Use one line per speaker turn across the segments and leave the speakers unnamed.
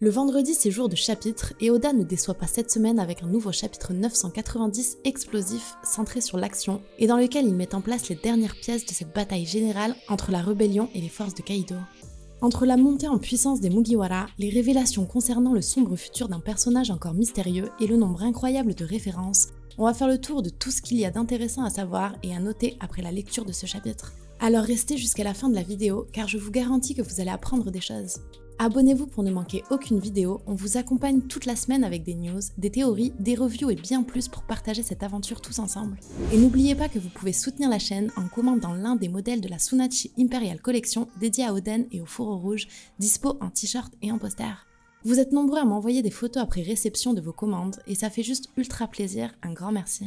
Le vendredi, c'est jour de chapitre et Oda ne déçoit pas cette semaine avec un nouveau chapitre 990 explosif centré sur l'action et dans lequel il met en place les dernières pièces de cette bataille générale entre la rébellion et les forces de Kaido. Entre la montée en puissance des Mugiwara, les révélations concernant le sombre futur d'un personnage encore mystérieux et le nombre incroyable de références, on va faire le tour de tout ce qu'il y a d'intéressant à savoir et à noter après la lecture de ce chapitre. Alors restez jusqu'à la fin de la vidéo car je vous garantis que vous allez apprendre des choses. Abonnez-vous pour ne manquer aucune vidéo, on vous accompagne toute la semaine avec des news, des théories, des reviews et bien plus pour partager cette aventure tous ensemble. Et n'oubliez pas que vous pouvez soutenir la chaîne en commandant l'un des modèles de la Tsunachi Imperial Collection dédiée à Oden et au Fourreau Rouge, dispo en t-shirt et en poster. Vous êtes nombreux à m'envoyer des photos après réception de vos commandes et ça fait juste ultra plaisir, un grand merci.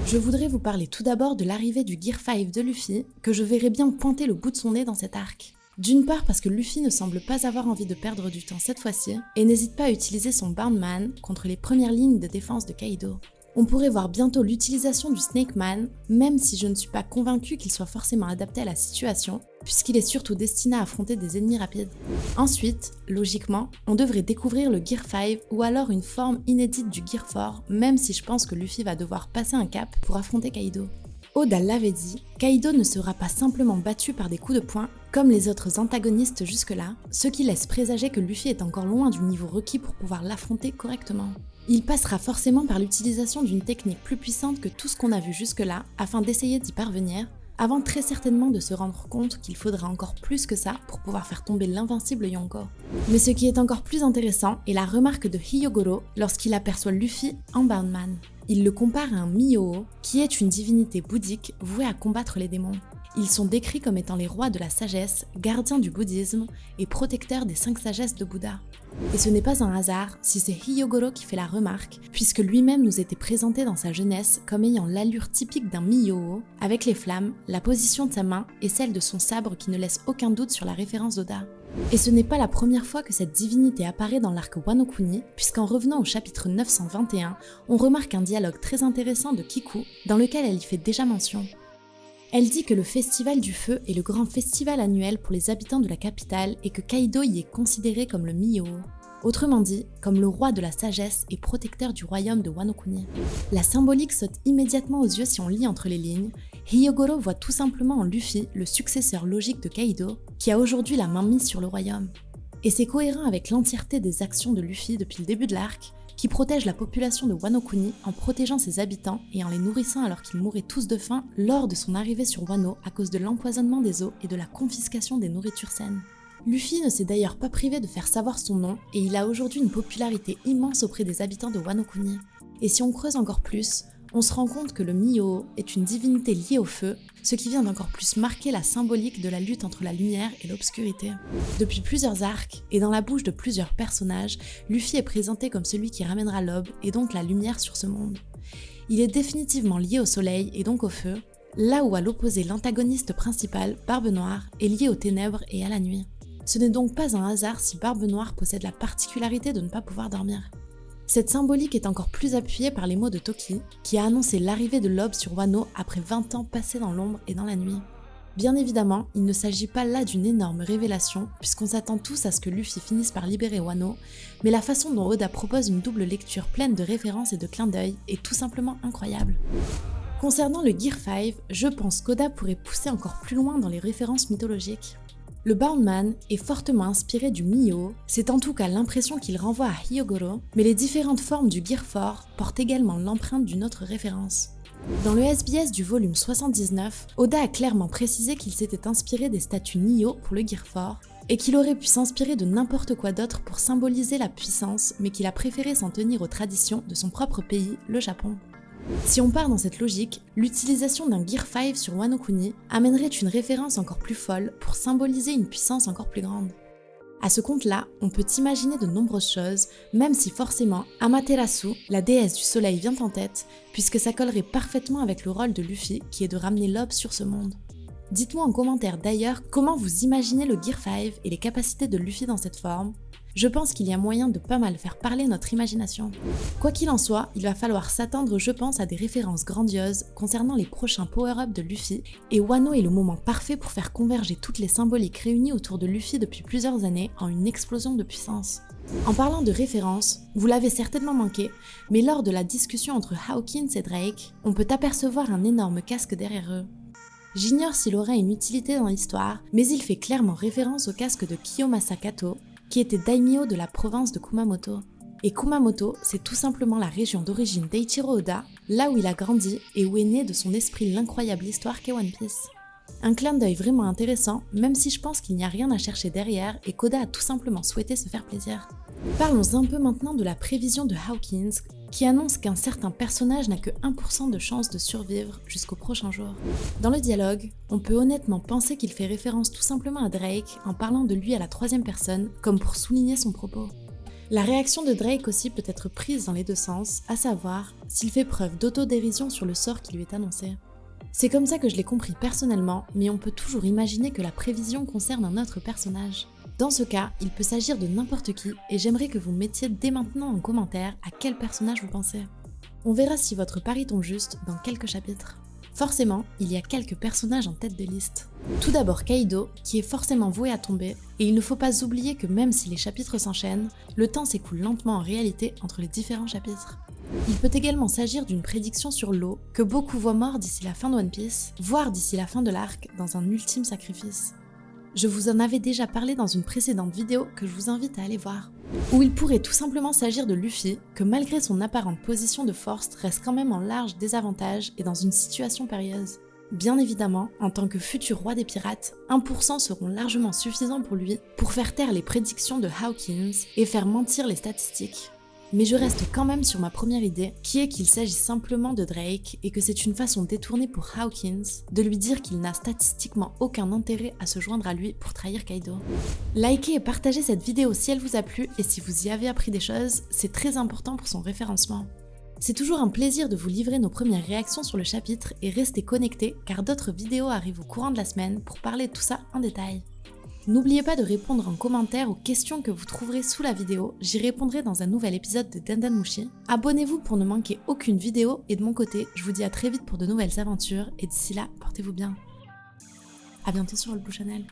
Je voudrais vous parler tout d'abord de l'arrivée du Gear 5 de Luffy, que je verrais bien pointer le bout de son nez dans cet arc. D'une part parce que Luffy ne semble pas avoir envie de perdre du temps cette fois-ci, et n'hésite pas à utiliser son Bound Man contre les premières lignes de défense de Kaido. On pourrait voir bientôt l'utilisation du Snake Man, même si je ne suis pas convaincue qu'il soit forcément adapté à la situation, puisqu'il est surtout destiné à affronter des ennemis rapides. Ensuite, logiquement, on devrait découvrir le Gear 5 ou alors une forme inédite du Gear 4, même si je pense que Luffy va devoir passer un cap pour affronter Kaido. Oda l'avait dit, Kaido ne sera pas simplement battu par des coups de poing comme les autres antagonistes jusque-là, ce qui laisse présager que Luffy est encore loin du niveau requis pour pouvoir l'affronter correctement. Il passera forcément par l'utilisation d'une technique plus puissante que tout ce qu'on a vu jusque-là afin d'essayer d'y parvenir, avant très certainement de se rendre compte qu'il faudra encore plus que ça pour pouvoir faire tomber l'invincible Yonko. Mais ce qui est encore plus intéressant est la remarque de Hyogoro lorsqu'il aperçoit Luffy en Bound Man. Il le compare à un Myō, qui est une divinité bouddhique vouée à combattre les démons. Ils sont décrits comme étant les rois de la sagesse, gardiens du bouddhisme et protecteurs des 5 sagesses de Bouddha. Et ce n'est pas un hasard si c'est Hyogoro qui fait la remarque, puisque lui-même nous était présenté dans sa jeunesse comme ayant l'allure typique d'un Myō, avec les flammes, la position de sa main et celle de son sabre qui ne laisse aucun doute sur la référence d'Oda. Et ce n'est pas la première fois que cette divinité apparaît dans l'arc Wano Kuni, puisqu'en revenant au chapitre 921, on remarque un dialogue très intéressant de Kiku, dans lequel elle y fait déjà mention. Elle dit que le Festival du Feu est le grand festival annuel pour les habitants de la capitale et que Kaido y est considéré comme le Myō. Autrement dit, comme le roi de la sagesse et protecteur du royaume de Wano Kuni. La symbolique saute immédiatement aux yeux si on lit entre les lignes. Hyogoro voit tout simplement en Luffy le successeur logique de Kaido, qui a aujourd'hui la main mise sur le royaume. Et c'est cohérent avec l'entièreté des actions de Luffy depuis le début de l'arc, qui protège la population de Wano Kuni en protégeant ses habitants et en les nourrissant alors qu'ils mouraient tous de faim lors de son arrivée sur Wano à cause de l'empoisonnement des eaux et de la confiscation des nourritures saines. Luffy ne s'est d'ailleurs pas privé de faire savoir son nom et il a aujourd'hui une popularité immense auprès des habitants de Wano Kuni. Et si on creuse encore plus, on se rend compte que le Myō est une divinité liée au feu, ce qui vient d'encore plus marquer la symbolique de la lutte entre la lumière et l'obscurité. Depuis plusieurs arcs, et dans la bouche de plusieurs personnages, Luffy est présenté comme celui qui ramènera l'aube et donc la lumière sur ce monde. Il est définitivement lié au soleil et donc au feu, là où à l'opposé l'antagoniste principal, Barbe Noire, est lié aux ténèbres et à la nuit. Ce n'est donc pas un hasard si Barbe Noire possède la particularité de ne pas pouvoir dormir. Cette symbolique est encore plus appuyée par les mots de Toki, qui a annoncé l'arrivée de l'aube sur Wano après 20 ans passés dans l'ombre et dans la nuit. Bien évidemment, il ne s'agit pas là d'une énorme révélation, puisqu'on s'attend tous à ce que Luffy finisse par libérer Wano, mais la façon dont Oda propose une double lecture pleine de références et de clins d'œil est tout simplement incroyable. Concernant le Gear 5, je pense qu'Oda pourrait pousser encore plus loin dans les références mythologiques. Le Bound Man est fortement inspiré du Myō, c'est en tout cas l'impression qu'il renvoie à Hyogoro, mais les différentes formes du Gear 4 portent également l'empreinte d'une autre référence. Dans le SBS du volume 79, Oda a clairement précisé qu'il s'était inspiré des statues Nio pour le Gear 4, et qu'il aurait pu s'inspirer de n'importe quoi d'autre pour symboliser la puissance, mais qu'il a préféré s'en tenir aux traditions de son propre pays, le Japon. Si on part dans cette logique, l'utilisation d'un Gear 5 sur Wano Kuni amènerait une référence encore plus folle pour symboliser une puissance encore plus grande. À ce compte-là, on peut imaginer de nombreuses choses, même si forcément Amaterasu, la déesse du soleil, vient en tête, puisque ça collerait parfaitement avec le rôle de Luffy qui est de ramener l'aube sur ce monde. Dites-moi en commentaire d'ailleurs comment vous imaginez le Gear 5 et les capacités de Luffy dans cette forme. Je pense qu'il y a moyen de pas mal faire parler notre imagination. Quoi qu'il en soit, il va falloir s'attendre, je pense, à des références grandioses concernant les prochains power-ups de Luffy, et Wano est le moment parfait pour faire converger toutes les symboliques réunies autour de Luffy depuis plusieurs années en une explosion de puissance. En parlant de références, vous l'avez certainement manqué, mais lors de la discussion entre Hawkins et Drake, on peut apercevoir un énorme casque derrière eux. J'ignore s'il aurait une utilité dans l'histoire, mais il fait clairement référence au casque de Kiyomasa Kato, qui était daimyo de la province de Kumamoto. Et Kumamoto, c'est tout simplement la région d'origine d'Eiichiro Oda, là où il a grandi et où est né de son esprit l'incroyable histoire qu'est One Piece. Un clin d'œil vraiment intéressant, même si je pense qu'il n'y a rien à chercher derrière et qu'Oda a tout simplement souhaité se faire plaisir. Parlons un peu maintenant de la prévision de Hawkins, qui annonce qu'un certain personnage n'a que 1% de chance de survivre jusqu'au prochain jour. Dans le dialogue, on peut honnêtement penser qu'il fait référence tout simplement à Drake en parlant de lui à la troisième personne, comme pour souligner son propos. La réaction de Drake aussi peut être prise dans les deux sens, à savoir s'il fait preuve d'autodérision sur le sort qui lui est annoncé. C'est comme ça que je l'ai compris personnellement, mais on peut toujours imaginer que la prévision concerne un autre personnage. Dans ce cas, il peut s'agir de n'importe qui, et j'aimerais que vous mettiez dès maintenant en commentaire à quel personnage vous pensez. On verra si votre pari tombe juste dans quelques chapitres. Forcément, il y a quelques personnages en tête de liste. Tout d'abord Kaido, qui est forcément voué à tomber, et il ne faut pas oublier que même si les chapitres s'enchaînent, le temps s'écoule lentement en réalité entre les différents chapitres. Il peut également s'agir d'une prédiction sur l'eau, que beaucoup voient mort d'ici la fin de One Piece, voire d'ici la fin de l'arc dans un ultime sacrifice. Je vous en avais déjà parlé dans une précédente vidéo que je vous invite à aller voir. Ou il pourrait tout simplement s'agir de Luffy, que malgré son apparente position de force reste quand même en large désavantage et dans une situation périlleuse. Bien évidemment, en tant que futur roi des pirates, 1% seront largement suffisants pour lui pour faire taire les prédictions de Hawkins et faire mentir les statistiques. Mais je reste quand même sur ma première idée, qui est qu'il s'agit simplement de Drake et que c'est une façon détournée pour Hawkins de lui dire qu'il n'a statistiquement aucun intérêt à se joindre à lui pour trahir Kaido. Likez et partagez cette vidéo si elle vous a plu et si vous y avez appris des choses, c'est très important pour son référencement. C'est toujours un plaisir de vous livrer nos premières réactions sur le chapitre et restez connectés car d'autres vidéos arrivent au courant de la semaine pour parler de tout ça en détail. N'oubliez pas de répondre en commentaire aux questions que vous trouverez sous la vidéo, j'y répondrai dans un nouvel épisode de Dandanmushi. Abonnez-vous pour ne manquer aucune vidéo et de mon côté, je vous dis à très vite pour de nouvelles aventures et d'ici là, portez-vous bien. À bientôt sur le Blue Channel.